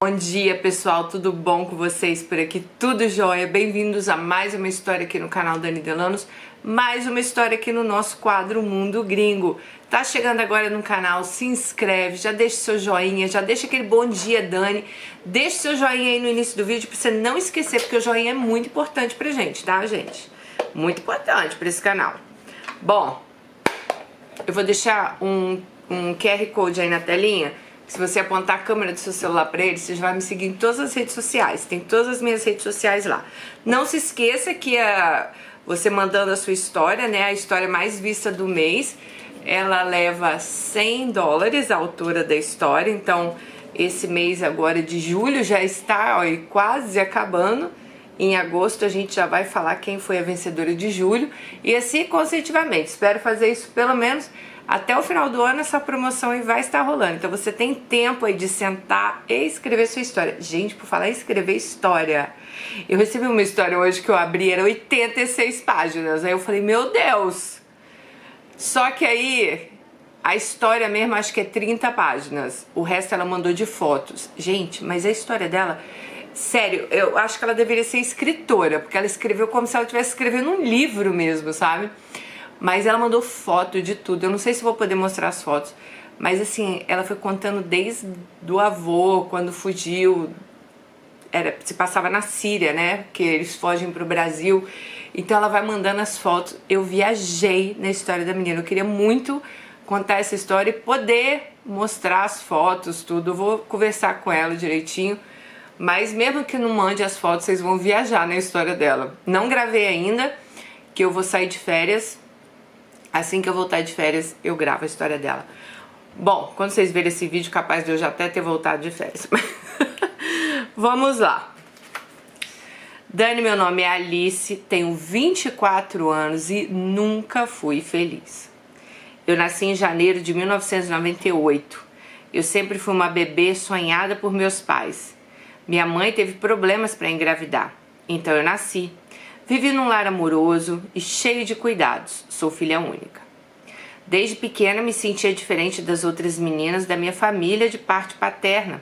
Bom dia, pessoal, tudo bom com vocês por aqui? Tudo jóia? Bem-vindos a mais uma história aqui no canal Dani Delanos, mais uma história aqui no nosso quadro Mundo Gringo. Tá chegando agora no canal, se inscreve, já deixa seu joinha, já deixa aquele bom dia, Dani. Deixa seu joinha aí no início do vídeo pra você não esquecer, porque o joinha é muito importante pra gente, tá, gente? Muito importante pra esse canal. Bom, eu vou deixar um QR Code aí na telinha. Se você apontar a câmera do seu celular para ele, você já vai me seguir em todas as redes sociais. Tem todas as minhas redes sociais lá. Não se esqueça que você mandando a sua história, né? A história mais vista do mês, ela leva $100, a autora da história. Então, esse mês agora de julho já está quase acabando. Em agosto a gente já vai falar quem foi a vencedora de julho. E assim consecutivamente. Espero fazer isso pelo menos até o final do ano. Essa promoção aí vai estar rolando. Então você tem tempo aí de sentar e escrever sua história. Gente, por falar em escrever história, eu recebi uma história hoje que eu abri, era 86 páginas. Aí eu falei, meu Deus! Só que aí a história mesmo acho que é 30 páginas. O resto ela mandou de fotos. Gente, mas a história dela... Sério, eu acho que ela deveria ser escritora, porque ela escreveu como se ela estivesse escrevendo um livro mesmo, sabe? Mas ela mandou foto de tudo. Eu não sei se vou poder mostrar as fotos, mas assim, ela foi contando desde do avô, quando fugiu, se passava na Síria, né? Porque eles fogem pro Brasil. Então ela vai mandando as fotos. Eu viajei na história da menina. Eu queria muito contar essa história e poder mostrar as fotos, tudo. Eu vou conversar com ela direitinho. Mas mesmo que não mande as fotos, vocês vão viajar na história dela. Não gravei ainda, que eu vou sair de férias. Assim que eu voltar de férias, eu gravo a história dela. Bom, quando vocês verem esse vídeo, capaz de eu já até ter voltado de férias. Vamos lá. Dani, meu nome é Alice, tenho 24 anos e nunca fui feliz. Eu nasci em janeiro de 1998. Eu sempre fui uma bebê sonhada por meus pais. Minha mãe teve problemas para engravidar, então eu nasci. Vivi num lar amoroso e cheio de cuidados, sou filha única. Desde pequena me sentia diferente das outras meninas da minha família de parte paterna.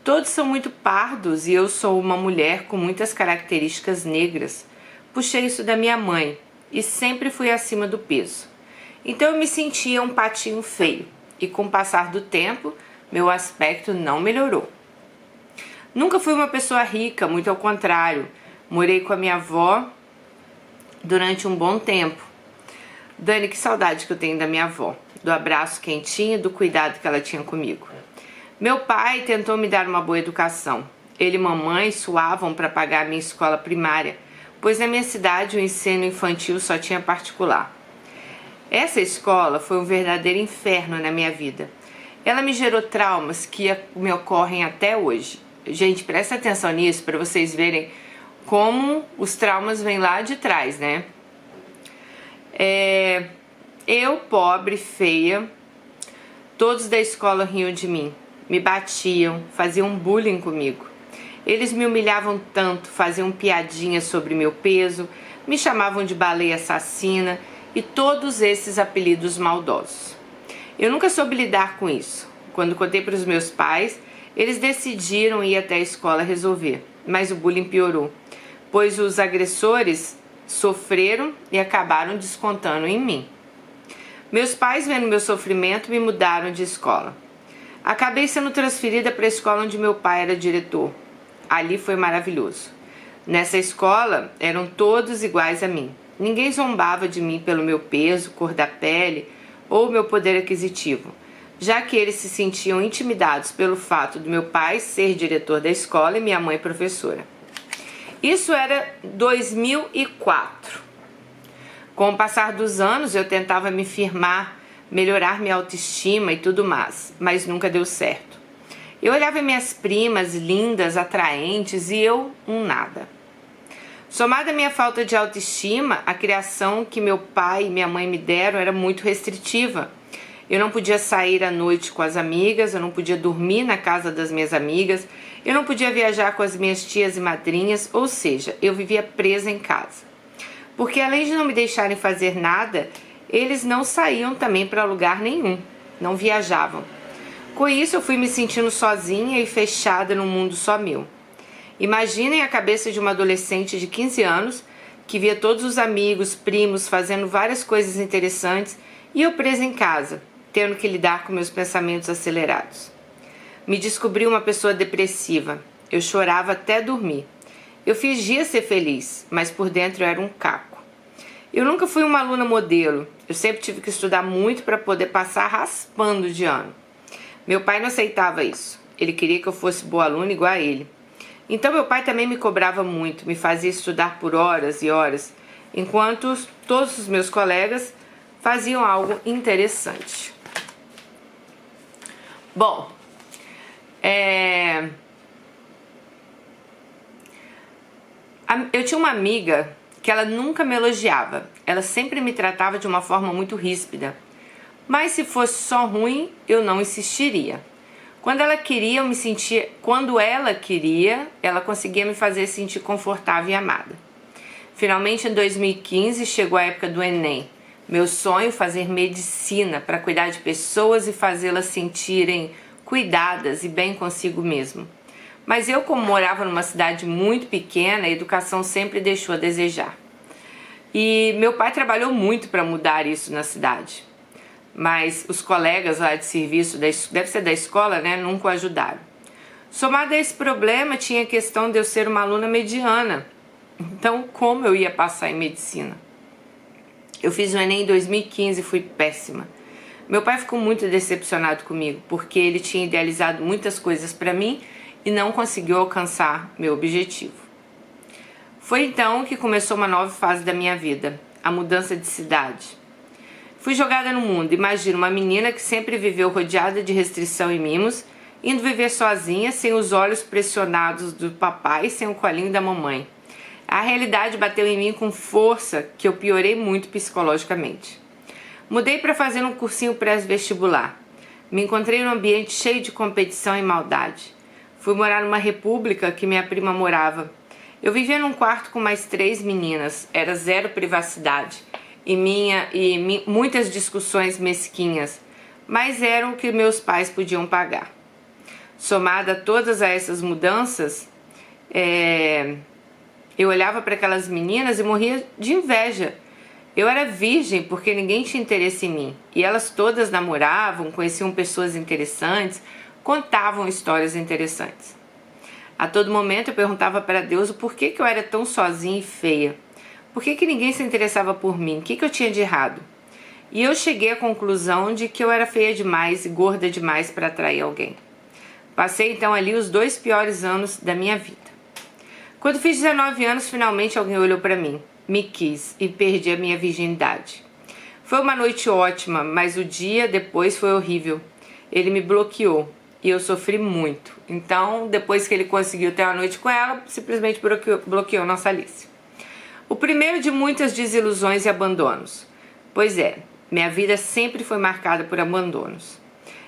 Todos são muito pardos e eu sou uma mulher com muitas características negras. Puxei isso da minha mãe e sempre fui acima do peso. Então eu me sentia um patinho feio e com o passar do tempo, meu aspecto não melhorou. Nunca fui uma pessoa rica, muito ao contrário. Morei com a minha avó durante um bom tempo. Dani, que saudade que eu tenho da minha avó, do abraço quentinho, do cuidado que ela tinha comigo. Meu pai tentou me dar uma boa educação. Ele e mamãe suavam para pagar a minha escola primária, pois na minha cidade o ensino infantil só tinha particular. Essa escola foi um verdadeiro inferno na minha vida. Ela me gerou traumas que me ocorrem até hoje. Gente, presta atenção nisso para vocês verem como os traumas vêm lá de trás, né? Eu, pobre, feia, todos da escola riam de mim, me batiam, faziam bullying comigo. Eles me humilhavam tanto, faziam piadinhas sobre meu peso, me chamavam de baleia assassina e todos esses apelidos maldosos. Eu nunca soube lidar com isso. Quando contei para os meus pais, eles decidiram ir até a escola resolver, mas o bullying piorou, pois os agressores sofreram e acabaram descontando em mim. Meus pais, vendo meu sofrimento, me mudaram de escola. Acabei sendo transferida para a escola onde meu pai era diretor. Ali foi maravilhoso. Nessa escola eram todos iguais a mim. Ninguém zombava de mim pelo meu peso, cor da pele ou meu poder aquisitivo, já que eles se sentiam intimidados pelo fato do meu pai ser diretor da escola e minha mãe professora. Isso era 2004. Com o passar dos anos, eu tentava me firmar, melhorar minha autoestima e tudo mais, mas nunca deu certo. Eu olhava minhas primas lindas, atraentes e eu um nada. Somada à minha falta de autoestima, a criação que meu pai e minha mãe me deram era muito restritiva. Eu não podia sair à noite com as amigas, eu não podia dormir na casa das minhas amigas, eu não podia viajar com as minhas tias e madrinhas, ou seja, eu vivia presa em casa. Porque além de não me deixarem fazer nada, eles não saíam também para lugar nenhum, não viajavam. Com isso, eu fui me sentindo sozinha e fechada num mundo só meu. Imaginem a cabeça de uma adolescente de 15 anos que via todos os amigos, primos fazendo várias coisas interessantes e eu presa em casa, tendo que lidar com meus pensamentos acelerados. Me descobri uma pessoa depressiva. Eu chorava até dormir. Eu fingia ser feliz, mas por dentro eu era um caco. Eu nunca fui uma aluna modelo. Eu sempre tive que estudar muito para poder passar raspando de ano. Meu pai não aceitava isso. Ele queria que eu fosse boa aluna igual a ele. Então meu pai também me cobrava muito, me fazia estudar por horas e horas, enquanto todos os meus colegas faziam algo interessante. Bom, eu tinha uma amiga que ela nunca me elogiava. Ela sempre me tratava de uma forma muito ríspida. Mas se fosse só ruim, eu não insistiria. Quando ela queria, ela conseguia me fazer sentir confortável e amada. Finalmente, em 2015, chegou a época do Enem. Meu sonho, fazer medicina para cuidar de pessoas e fazê-las sentirem cuidadas e bem consigo mesmo. Mas eu, como morava numa cidade muito pequena, a educação sempre deixou a desejar. E meu pai trabalhou muito para mudar isso na cidade. Mas os colegas lá de serviço, deve ser da escola, né, nunca o ajudaram. Somado a esse problema, tinha a questão de eu ser uma aluna mediana. Então, como eu ia passar em medicina? Eu fiz o Enem em 2015 e fui péssima. Meu pai ficou muito decepcionado comigo, porque ele tinha idealizado muitas coisas para mim e não conseguiu alcançar meu objetivo. Foi então que começou uma nova fase da minha vida, a mudança de cidade. Fui jogada no mundo. Imagina uma menina que sempre viveu rodeada de restrição e mimos, indo viver sozinha, sem os olhos pressionados do papai e sem o colinho da mamãe. A realidade bateu em mim com força que eu piorei muito psicologicamente. Mudei para fazer um cursinho pré-vestibular. Me encontrei num ambiente cheio de competição e maldade. Fui morar numa república que minha prima morava. Eu vivia num quarto com mais 3 meninas. Era zero privacidade. Muitas discussões mesquinhas, mas eram o que meus pais podiam pagar. Somada a todas essas mudanças, eu olhava para aquelas meninas e morria de inveja. Eu era virgem porque ninguém tinha interesse em mim, e elas todas namoravam, conheciam pessoas interessantes, contavam histórias interessantes. A todo momento eu perguntava para Deus o porquê que eu era tão sozinha e feia. Por que ninguém se interessava por mim? O que eu tinha de errado? E eu cheguei à conclusão de que eu era feia demais e gorda demais para atrair alguém. Passei então ali os 2 piores anos da minha vida. Quando fiz 19 anos, finalmente alguém olhou para mim, me quis e perdi a minha virgindade. Foi uma noite ótima, mas o dia depois foi horrível. Ele me bloqueou e eu sofri muito. Então, depois que ele conseguiu ter uma noite com ela, simplesmente bloqueou nossa Alice. O primeiro de muitas desilusões e abandonos. Pois é, minha vida sempre foi marcada por abandonos.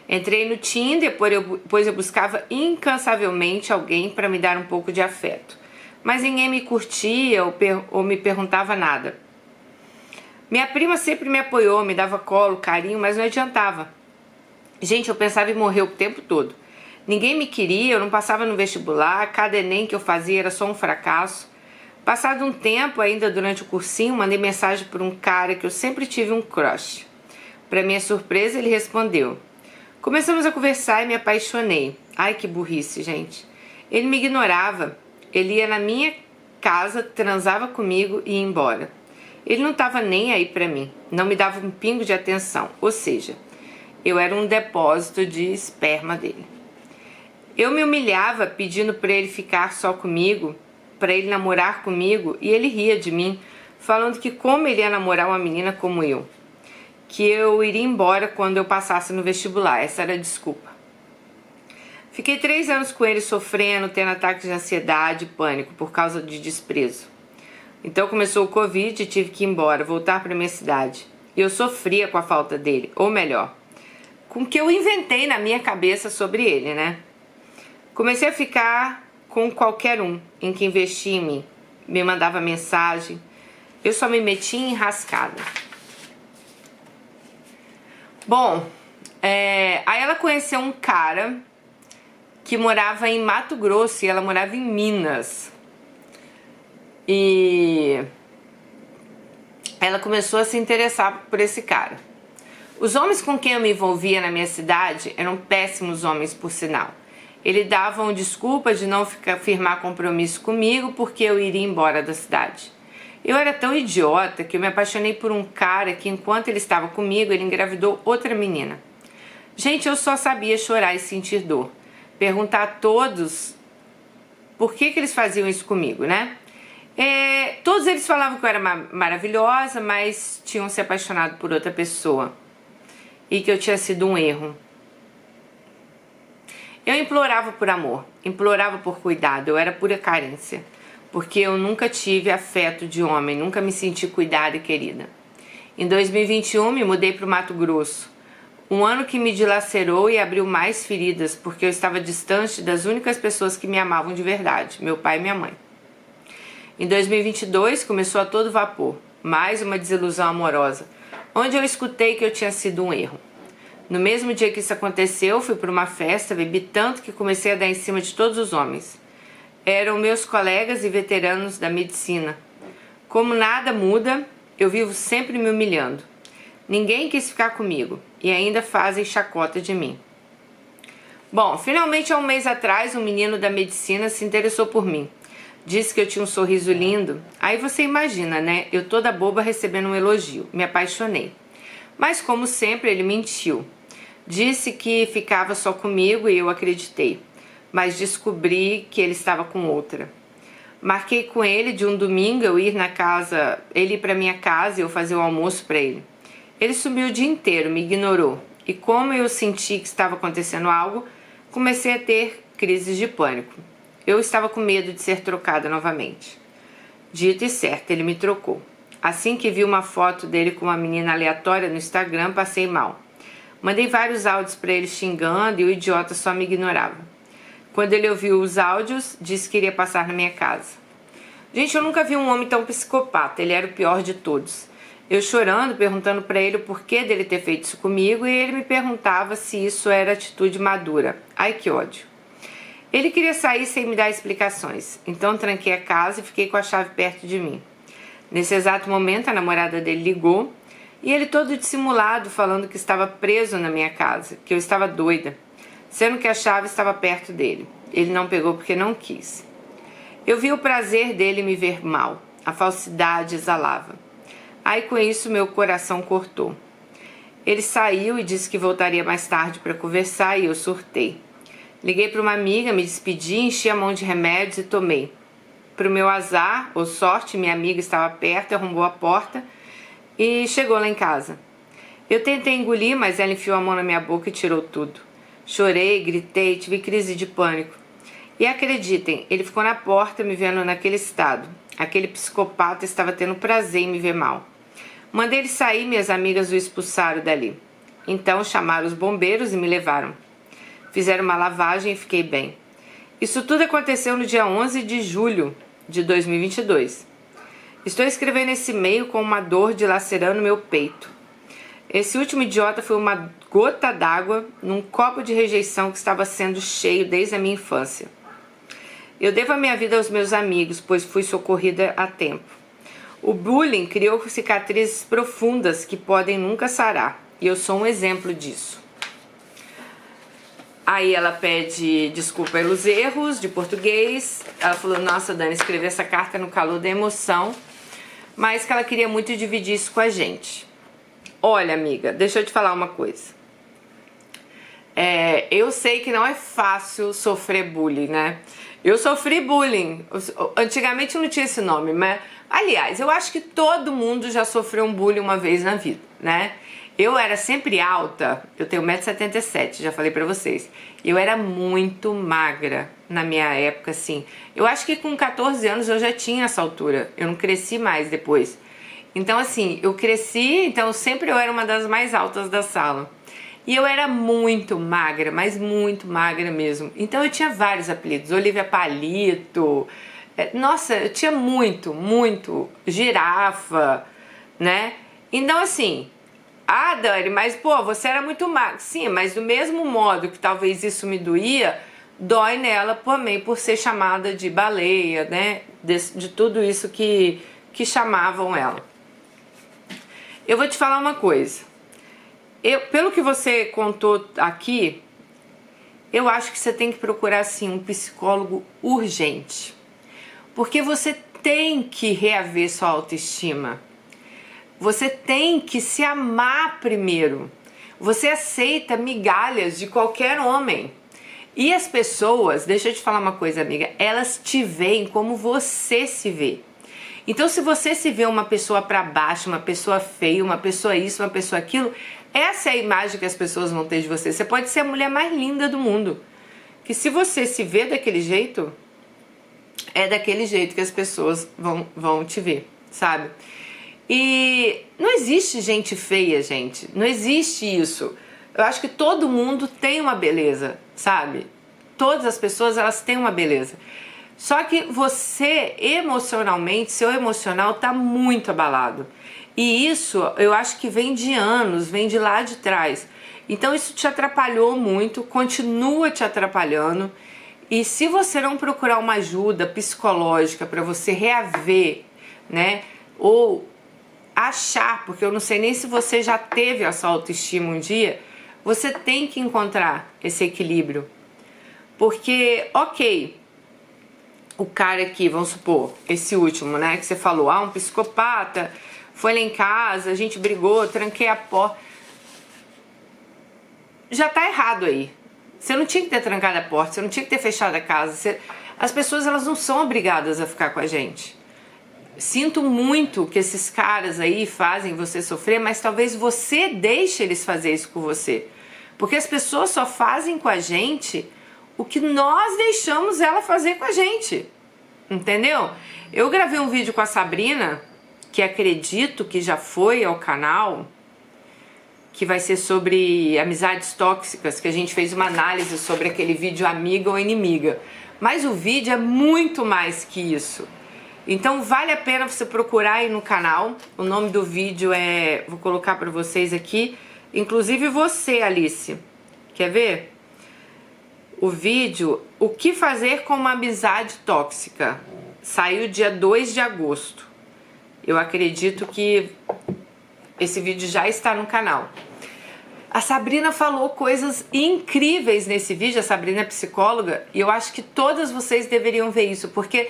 Entrei no Tinder, pois eu buscava incansavelmente alguém para me dar um pouco de afeto. Mas ninguém me curtia ou me perguntava nada. Minha prima sempre me apoiou, me dava colo, carinho, mas não adiantava. Gente, eu pensava em morrer o tempo todo. Ninguém me queria, eu não passava no vestibular, cada Enem que eu fazia era só um fracasso. Passado um tempo, ainda durante o cursinho, mandei mensagem para um cara que eu sempre tive um crush. Para minha surpresa, ele respondeu. Começamos a conversar e me apaixonei. Ai, que burrice, gente. Ele me ignorava. Ele ia na minha casa, transava comigo e ia embora. Ele não estava nem aí para mim. Não me dava um pingo de atenção. Ou seja, eu era um depósito de esperma dele. Eu me humilhava pedindo para ele ficar só comigo, para ele namorar comigo, e ele ria de mim, falando que como ele ia namorar uma menina como eu, que eu iria embora quando eu passasse no vestibular. Essa era a desculpa. Fiquei 3 anos com ele sofrendo, tendo ataques de ansiedade e pânico por causa de desprezo. Então começou o Covid e tive que ir embora, voltar para minha cidade. E eu sofria com a falta dele, ou melhor, com o que eu inventei na minha cabeça sobre ele, né? Comecei a ficar com qualquer um em que investia em mim. Me mandava mensagem. Eu só me metia em enrascada. Bom, Aí ela conheceu um cara que morava em Mato Grosso e ela morava em Minas. E ela começou a se interessar por esse cara. Os homens com quem eu me envolvia na minha cidade eram péssimos homens, por sinal. Eles davam desculpa de não firmar compromisso comigo porque eu iria embora da cidade. Eu era tão idiota que eu me apaixonei por um cara que, enquanto ele estava comigo, ele engravidou outra menina. Gente, eu só sabia chorar e sentir dor. Perguntar a todos por que eles faziam isso comigo, né? Todos eles falavam que eu era maravilhosa, mas tinham se apaixonado por outra pessoa e que eu tinha sido um erro. Eu implorava por amor, implorava por cuidado, eu era pura carência, porque eu nunca tive afeto de homem, nunca me senti cuidada e querida. Em 2021 me mudei para o Mato Grosso, um ano que me dilacerou e abriu mais feridas, porque eu estava distante das únicas pessoas que me amavam de verdade, meu pai e minha mãe. Em 2022 começou a todo vapor, mais uma desilusão amorosa, onde eu escutei que eu tinha sido um erro. No mesmo dia que isso aconteceu, fui para uma festa, bebi tanto que comecei a dar em cima de todos os homens. Eram meus colegas e veteranos da medicina. Como nada muda, eu vivo sempre me humilhando. Ninguém quis ficar comigo e ainda fazem chacota de mim. Bom, finalmente há um mês atrás, um menino da medicina se interessou por mim. Disse que eu tinha um sorriso lindo. Aí você imagina, né? Eu toda boba recebendo um elogio. Me apaixonei. Mas como sempre, ele mentiu. Disse que ficava só comigo e eu acreditei. Mas descobri que ele estava com outra. Marquei com ele de um domingo eu ir para minha casa e eu fazer o almoço para ele. Ele sumiu o dia inteiro, me ignorou. E como eu senti que estava acontecendo algo, comecei a ter crises de pânico. Eu estava com medo de ser trocada novamente. Dito e certo, ele me trocou. Assim que vi uma foto dele com uma menina aleatória no Instagram, passei mal. Mandei vários áudios para ele xingando e o idiota só me ignorava. Quando ele ouviu os áudios, disse que iria passar na minha casa. Gente, eu nunca vi um homem tão psicopata, ele era o pior de todos. Eu chorando, perguntando para ele o porquê dele ter feito isso comigo e ele me perguntava se isso era atitude madura. Ai, que ódio. Ele queria sair sem me dar explicações, então tranquei a casa e fiquei com a chave perto de mim. Nesse exato momento, a namorada dele ligou e ele todo dissimulado falando que estava preso na minha casa, que eu estava doida, sendo que a chave estava perto dele. Ele não pegou porque não quis. Eu vi o prazer dele me ver mal, a falsidade exalava. Aí com isso meu coração cortou. Ele saiu e disse que voltaria mais tarde para conversar e eu surtei. Liguei para uma amiga, me despedi, enchi a mão de remédios e tomei. Para o meu azar ou sorte, minha amiga estava perto, arrombou a porta e chegou lá em casa. Eu tentei engolir, mas ela enfiou a mão na minha boca e tirou tudo. Chorei, gritei, tive crise de pânico. E acreditem, ele ficou na porta me vendo naquele estado. Aquele psicopata estava tendo prazer em me ver mal. Mandei ele sair, minhas amigas o expulsaram dali. Então chamaram os bombeiros e me levaram. Fizeram uma lavagem e fiquei bem. Isso tudo aconteceu no dia 11 de julho de 2022. Estou escrevendo esse e-mail com uma dor dilacerando meu peito. Esse último idiota foi uma gota d'água num copo de rejeição que estava sendo cheio desde a minha infância. Eu devo a minha vida aos meus amigos, pois fui socorrida a tempo. O bullying criou cicatrizes profundas que podem nunca sarar, e eu sou um exemplo disso. Aí ela pede desculpa pelos erros de português. Ela falou, nossa, Dani, escrevi essa carta no calor da emoção, mas que ela queria muito dividir isso com a gente. Olha, amiga, deixa eu te falar uma coisa. Eu sei que não é fácil sofrer bullying, né? Eu sofri bullying. Antigamente não tinha esse nome, mas... Aliás, eu acho que todo mundo já sofreu um bullying uma vez na vida, né? Eu era sempre alta, eu tenho 1,77 m, já falei pra vocês. Eu era muito magra na minha época, assim. Eu acho que com 14 anos eu já tinha essa altura. Eu não cresci mais depois. Então, assim, eu cresci, então sempre eu era uma das mais altas da sala. E eu era muito magra, mas muito magra mesmo. Então eu tinha vários apelidos. Olivia Palito. Nossa, eu tinha muito. Girafa, né? Então, assim... Ah, Dani, mas pô, você era muito magra. Sim, mas do mesmo modo que talvez isso me doía, dói nela também por ser chamada de baleia, né? De tudo isso que chamavam ela. Eu vou te falar uma coisa. Pelo que você contou aqui, eu acho que você tem que procurar sim um psicólogo urgente. Porque você tem que reaver sua autoestima. Você tem que se amar primeiro. Você aceita migalhas de qualquer homem. E as pessoas, deixa eu te falar uma coisa, amiga, elas te veem como você se vê. Então, se você se vê uma pessoa pra baixo, uma pessoa feia, uma pessoa isso, uma pessoa aquilo, essa é a imagem que as pessoas vão ter de você. Você pode ser a mulher mais linda do mundo. Que se você se vê daquele jeito, é daquele jeito que as pessoas vão te ver, sabe? E não existe gente feia, gente. Não existe isso. Eu acho que todo mundo tem uma beleza, sabe? Todas as pessoas, elas têm uma beleza. Só que você, emocionalmente, seu emocional tá muito abalado. E isso, eu acho que vem de anos, vem de lá de trás. Então isso te atrapalhou muito, continua te atrapalhando. E se você não procurar uma ajuda psicológica para você reaver, né? Ou achar, porque eu não sei nem se você já teve essa autoestima um dia, você tem que encontrar esse equilíbrio. Porque, ok, o cara aqui, vamos supor, esse último, né, que você falou, um psicopata, foi lá em casa, a gente brigou, tranquei a porta. Já tá errado aí. Você não tinha que ter trancado a porta, você não tinha que ter fechado a casa. As pessoas, elas não são obrigadas a ficar com a gente. Sinto muito que esses caras aí fazem você sofrer, mas talvez você deixe eles fazer isso com você. Porque as pessoas só fazem com a gente o que nós deixamos ela fazer com a gente. Entendeu? Eu gravei um vídeo com a Sabrina, que acredito que já foi ao canal, que vai ser sobre amizades tóxicas, que a gente fez uma análise sobre aquele vídeo amiga ou inimiga. Mas o vídeo é muito mais que isso. Então vale a pena você procurar aí no canal. O nome do vídeo vou colocar para vocês aqui, inclusive você, Alice. Quer ver? O vídeo, o que fazer com uma amizade tóxica, saiu dia 2 de agosto. Eu acredito que esse vídeo já está no canal. A Sabrina falou coisas incríveis nesse vídeo, a Sabrina é psicóloga, e eu acho que todas vocês deveriam ver isso, porque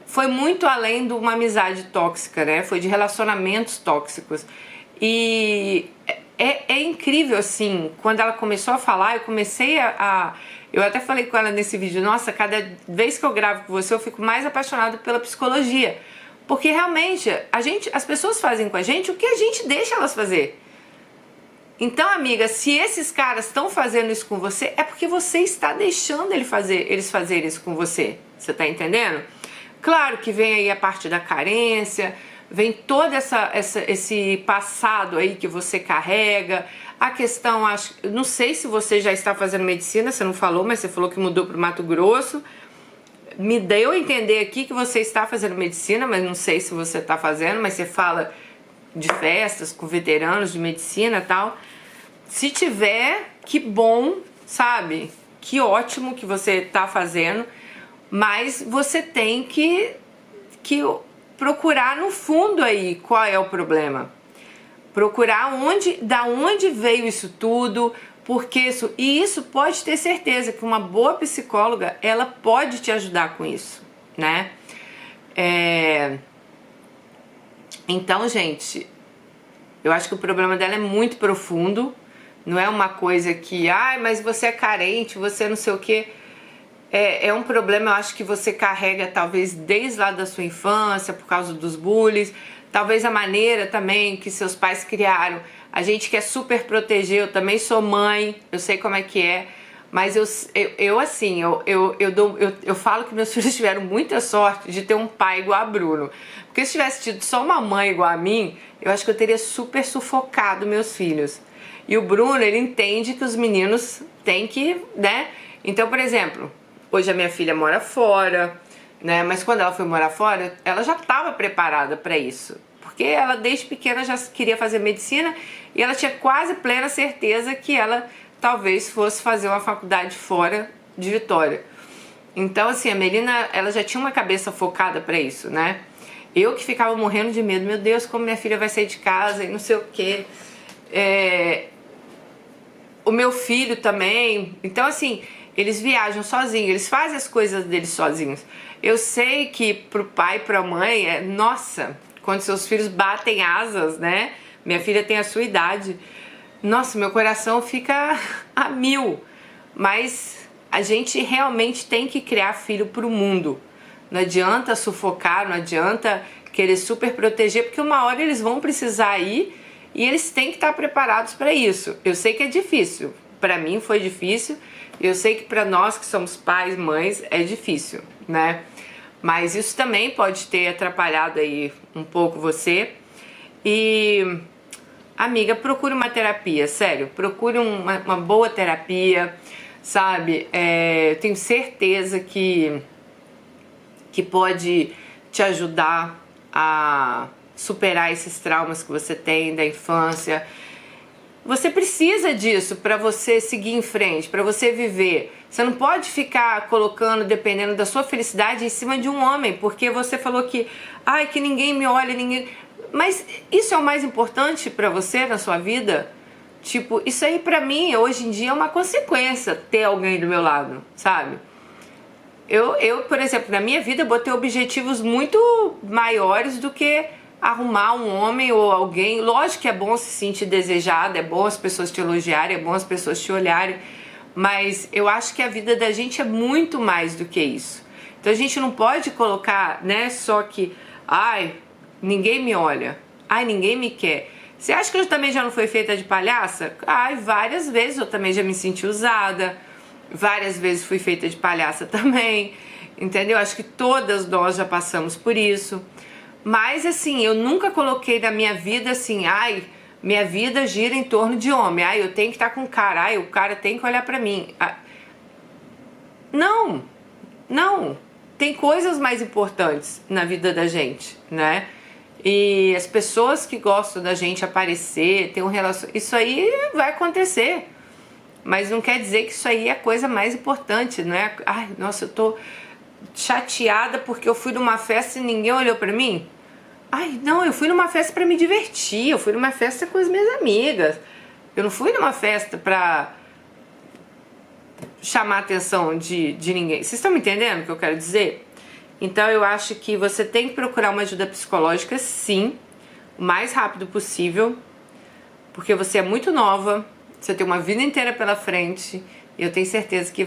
foi muito além de uma amizade tóxica, né? Foi de relacionamentos tóxicos. E é incrível, assim, quando ela começou a falar, eu comecei eu até falei com ela nesse vídeo, nossa, cada vez que eu gravo com você, eu fico mais apaixonada pela psicologia. Porque realmente, as pessoas fazem com a gente o que a gente deixa elas fazer. Então, amiga, se esses caras estão fazendo isso com você, é porque você está deixando eles fazerem isso com você. Você tá entendendo? Claro que vem aí a parte da carência, vem todo esse passado aí que você carrega. A questão, não sei se você já está fazendo medicina, você não falou, mas você falou que mudou para o Mato Grosso. Me deu a entender aqui que você está fazendo medicina, mas não sei se você está fazendo, mas você fala de festas com veteranos de medicina e tal. Se tiver, que bom, sabe? Que ótimo que você está fazendo, mas você tem que procurar no fundo aí qual é o problema. Procurar da onde veio isso tudo, porque isso pode ter certeza que uma boa psicóloga, ela pode te ajudar com isso, né? Então, gente, eu acho que o problema dela é muito profundo, não é uma coisa que, mas você é carente, você não sei o quê. É um problema, eu acho que você carrega talvez desde lá da sua infância, por causa dos bullies, talvez a maneira também que seus pais criaram. A gente quer super proteger, eu também sou mãe, eu sei como é que é, mas eu falo que meus filhos tiveram muita sorte de ter um pai igual a Bruno. Porque se tivesse tido só uma mãe igual a mim, eu acho que eu teria super sufocado meus filhos. E o Bruno, ele entende que os meninos têm que, né? Então, por exemplo, hoje a minha filha mora fora, né? Mas quando ela foi morar fora, ela já estava preparada para isso. porque ela desde pequena já queria fazer medicina e ela tinha quase plena certeza que ela talvez fosse fazer uma faculdade fora de Vitória. Então assim, a Melina, ela já tinha uma cabeça focada para isso, né? Eu que ficava morrendo de medo, meu Deus, como minha filha vai sair de casa e não sei o quê. O meu filho também. Então assim, eles viajam sozinhos, eles fazem as coisas deles sozinhos. Eu sei que pro pai e pra mãe, nossa, quando seus filhos batem asas, né? Minha filha tem a sua idade. Nossa, meu coração fica a mil. Mas a gente realmente tem que criar filho pro mundo. Não adianta sufocar, não adianta querer super proteger, porque uma hora eles vão precisar ir e eles têm que estar preparados para isso. Eu sei que é difícil, para mim foi difícil, eu sei que para nós que somos pais, mães, é difícil, né? Mas isso também pode ter atrapalhado aí um pouco você. E, amiga, procure uma terapia, sério, procure uma boa terapia, sabe? Eu tenho certeza que pode te ajudar a superar esses traumas que você tem da infância. Você precisa disso para você seguir em frente, para você viver. Você não pode ficar colocando, dependendo da sua felicidade, em cima de um homem, porque você falou que, ai, que ninguém me olha, ninguém... Mas isso é o mais importante para você na sua vida? Tipo, isso aí pra mim, hoje em dia, é uma consequência ter alguém do meu lado, sabe? Eu, por exemplo, na minha vida, eu botei objetivos muito maiores do que arrumar um homem ou alguém. Lógico que é bom se sentir desejada, é bom as pessoas te elogiarem, é bom as pessoas te olharem, mas eu acho que a vida da gente é muito mais do que isso. Então a gente não pode colocar, né, só que, ai, ninguém me olha, ai, ninguém me quer. Você acha que eu também já não fui feita de palhaça? Ai, várias vezes eu também já me senti usada. Várias vezes fui feita de palhaça também, entendeu? Acho que todas nós já passamos por isso. Mas assim, eu nunca coloquei na minha vida assim, ai, minha vida gira em torno de homem. Ai, eu tenho que estar com o cara, ai, o cara tem que olhar pra mim. Não, não. Tem coisas mais importantes na vida da gente, né? E as pessoas que gostam da gente aparecer, ter um relacionamento, isso aí vai acontecer. Mas não quer dizer que isso aí é a coisa mais importante, não é? Ai, nossa, eu tô chateada porque eu fui numa festa e ninguém olhou pra mim. Ai, não, eu fui numa festa pra me divertir, eu fui numa festa com as minhas amigas. Eu não fui numa festa pra chamar a atenção de ninguém. Vocês estão me entendendo o que eu quero dizer? Então eu acho que você tem que procurar uma ajuda psicológica, sim, o mais rápido possível, porque você é muito nova, você tem uma vida inteira pela frente e eu tenho certeza que